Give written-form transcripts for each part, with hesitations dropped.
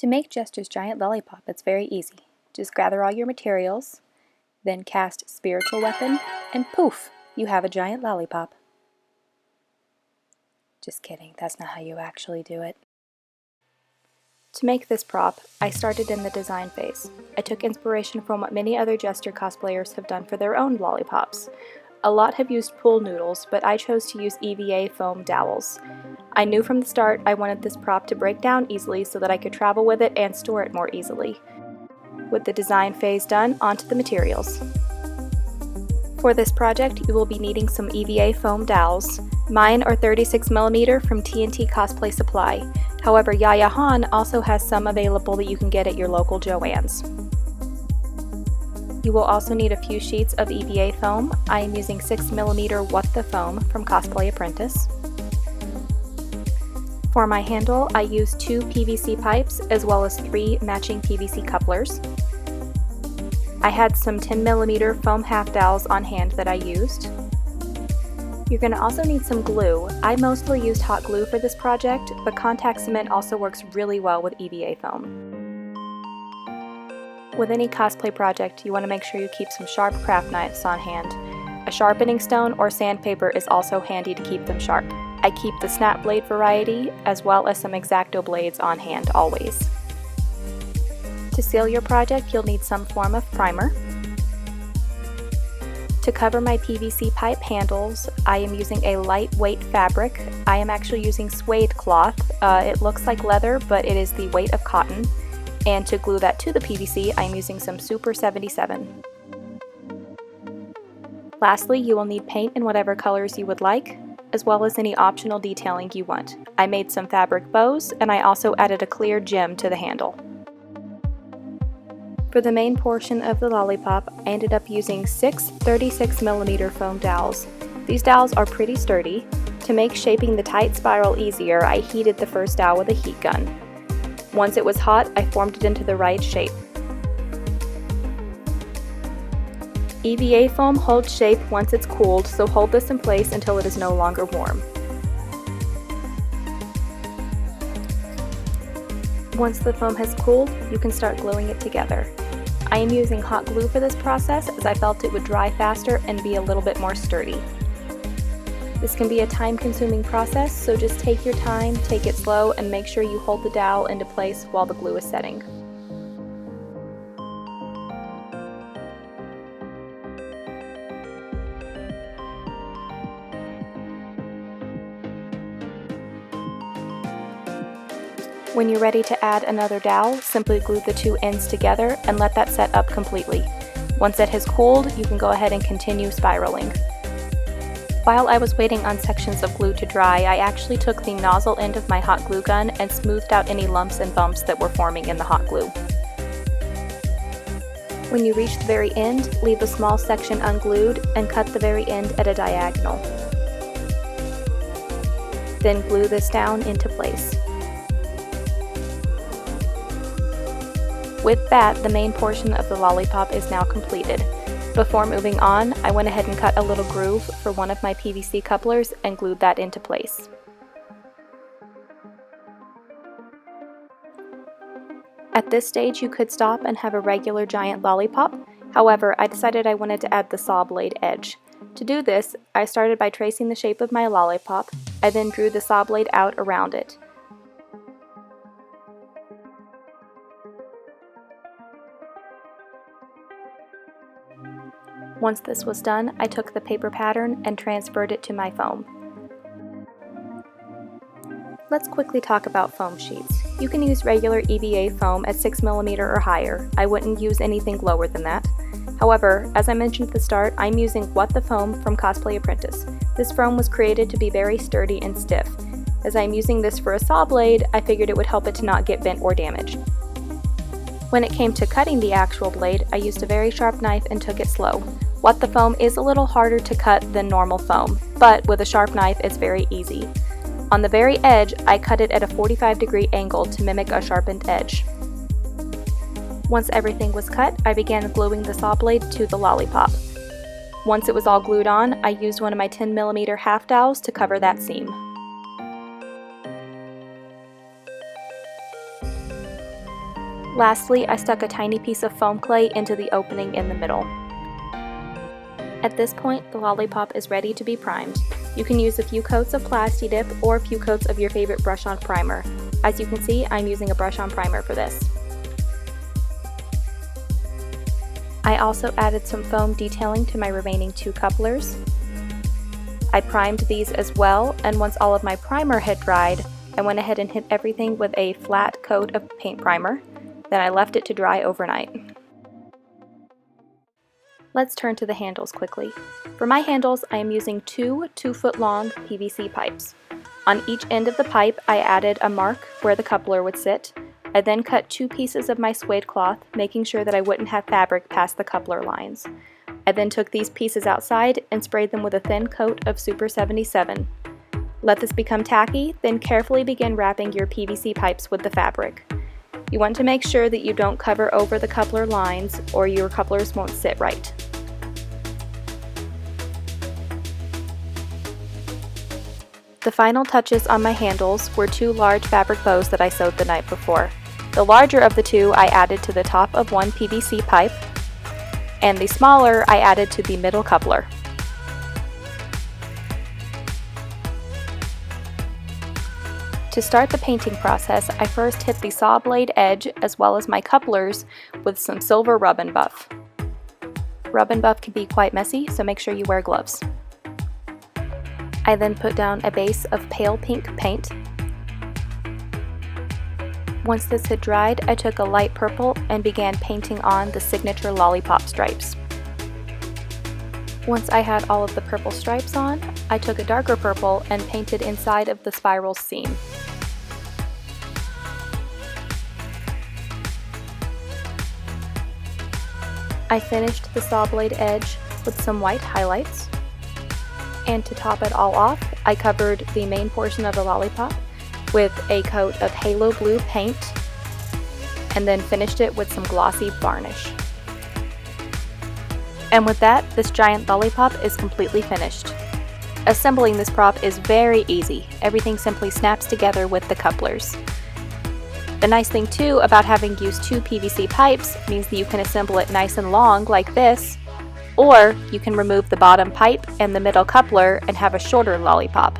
To make Jester's giant lollipop, it's very easy. Just gather all your materials, then cast Spiritual Weapon, and poof, you have a giant lollipop. Just kidding, that's not how you actually do it. To make this prop, I started in the design phase. I took inspiration from what many other Jester cosplayers have done for their own lollipops. A lot have used pool noodles, but I chose to use EVA foam dowels. I knew from the start I wanted this prop to break down easily so that I could travel with it and store it more easily. With the design phase done, onto the materials. For this project, you will be needing some EVA foam dowels. Mine are 36mm from TNT Cosplay Supply. However, Yaya Han also has some available that you can get at your local Joann's. You will also need a few sheets of EVA foam. I am using 6mm What the Foam from Cosplay Apprentice. For my handle, I used 2 PVC pipes as well as 3 matching PVC couplers. I had some 10mm foam half dowels on hand that I used. You're going to also need some glue. I mostly used hot glue for this project, but contact cement also works really well with EVA foam. With any cosplay project, you want to make sure you keep some sharp craft knives on hand. A sharpening stone or sandpaper is also handy to keep them sharp. I keep the snap blade variety, as well as some X-Acto blades on hand always. To seal your project, you'll need some form of primer. To cover my PVC pipe handles, I am using a lightweight fabric. I am actually using suede cloth. It looks like leather, but it is the weight of cotton. And to glue that to the PVC, I am using some Super 77. Lastly, you will need paint in whatever colors you would like, as well as any optional detailing you want. I made some fabric bows, and I also added a clear gem to the handle. For the main portion of the lollipop, I ended up using 6 36mm foam dowels. These dowels are pretty sturdy. To make shaping the tight spiral easier, I heated the first dowel with a heat gun. Once it was hot, I formed it into the right shape. EVA foam holds shape once it's cooled, so hold this in place until it is no longer warm. Once the foam has cooled, you can start gluing it together. I am using hot glue for this process as I felt it would dry faster and be a little bit more sturdy. This can be a time-consuming process, so just take your time, take it slow, and make sure you hold the dowel into place while the glue is setting. When you're ready to add another dowel, simply glue the two ends together and let that set up completely. Once it has cooled, you can go ahead and continue spiraling. While I was waiting on sections of glue to dry, I actually took the nozzle end of my hot glue gun and smoothed out any lumps and bumps that were forming in the hot glue. When you reach the very end, leave a small section unglued and cut the very end at a diagonal. Then glue this down into place. With that, the main portion of the lollipop is now completed. Before moving on, I went ahead and cut a little groove for one of my PVC couplers and glued that into place. At this stage, you could stop and have a regular giant lollipop. However, I decided I wanted to add the saw blade edge. To do this, I started by tracing the shape of my lollipop. I then drew the saw blade out around it. Once this was done, I took the paper pattern and transferred it to my foam. Let's quickly talk about foam sheets. You can use regular EVA foam at 6mm or higher. I wouldn't use anything lower than that. However, as I mentioned at the start, I'm using What the Foam from Cosplay Apprentice. This foam was created to be very sturdy and stiff. As I'm using this for a saw blade, I figured it would help it to not get bent or damaged. When it came to cutting the actual blade, I used a very sharp knife and took it slow. What the Foam is a little harder to cut than normal foam, but with a sharp knife it's very easy. On the very edge, I cut it at a 45-degree angle to mimic a sharpened edge. Once everything was cut, I began gluing the saw blade to the lollipop. Once it was all glued on, I used one of my 10mm half dowels to cover that seam. Lastly, I stuck a tiny piece of foam clay into the opening in the middle. At this point, the lollipop is ready to be primed. You can use a few coats of Plasti Dip or a few coats of your favorite brush-on primer. As you can see, I'm using a brush-on primer for this. I also added some foam detailing to my remaining 2 couplers. I primed these as well, and once all of my primer had dried, I went ahead and hit everything with a flat coat of paint primer. Then I left it to dry overnight. Let's turn to the handles quickly. For my handles, I am using 2 2-foot long PVC pipes. On each end of the pipe, I added a mark where the coupler would sit. I then cut 2 pieces of my suede cloth, making sure that I wouldn't have fabric past the coupler lines. I then took these pieces outside and sprayed them with a thin coat of Super 77. Let this become tacky, then carefully begin wrapping your PVC pipes with the fabric. You want to make sure that you don't cover over the coupler lines or your couplers won't sit right. The final touches on my handles were 2 large fabric bows that I sewed the night before. The larger of the 2 I added to the top of one PVC pipe, and the smaller I added to the middle coupler. To start the painting process, I first hit the saw blade edge as well as my couplers with some silver rub and buff. Rub and buff can be quite messy, so make sure you wear gloves. I then put down a base of pale pink paint. Once this had dried, I took a light purple and began painting on the signature lollipop stripes. Once I had all of the purple stripes on, I took a darker purple and painted inside of the spiral seam. I finished the saw blade edge with some white highlights. And to top it all off, I covered the main portion of the lollipop with a coat of halo blue paint and then finished it with some glossy varnish. And with that, this giant lollipop is completely finished. Assembling this prop is very easy. Everything simply snaps together with the couplers. The nice thing too about having used 2 PVC pipes means that you can assemble it nice and long like this, or you can remove the bottom pipe and the middle coupler and have a shorter lollipop.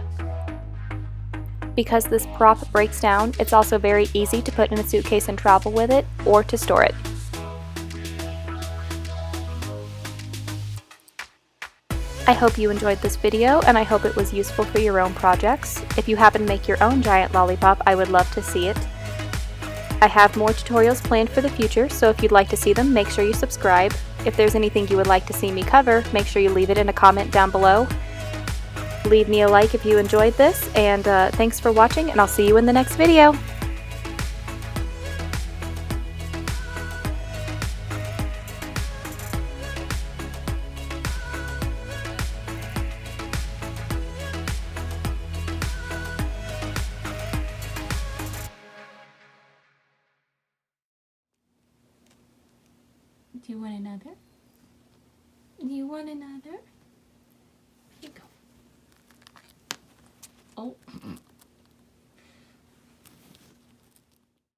Because this prop breaks down, it's also very easy to put in a suitcase and travel with it, or to store it. I hope you enjoyed this video, and I hope it was useful for your own projects. If you happen to make your own giant lollipop, I would love to see it. I have more tutorials planned for the future, so if you'd like to see them, make sure you subscribe. If there's anything you would like to see me cover, make sure you leave it in a comment down below. Leave me a like if you enjoyed this, and thanks for watching, and I'll see you in the next video. Do you want another? Do you want another? Here you go. Oh.